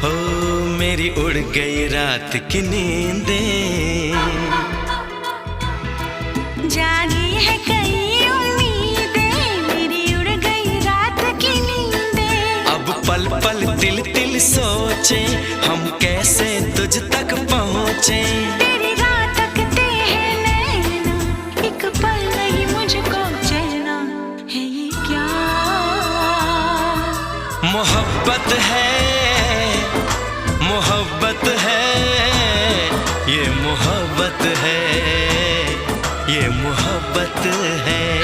हो मेरी उड़ गई रात की नींदें, जागी है कई उम्मीदें, मेरी उड़ गई रात की नींदें। अब पल पल तिल तिल सोचे हम कैसे तुझ तक पहुँचे। तेरी राह तकते हैं नैना, एक पल नहीं मुझको चैना, है ये क्या मोहब्बत है, मोहब्बत है, ये मोहब्बत है, ये मोहब्बत है।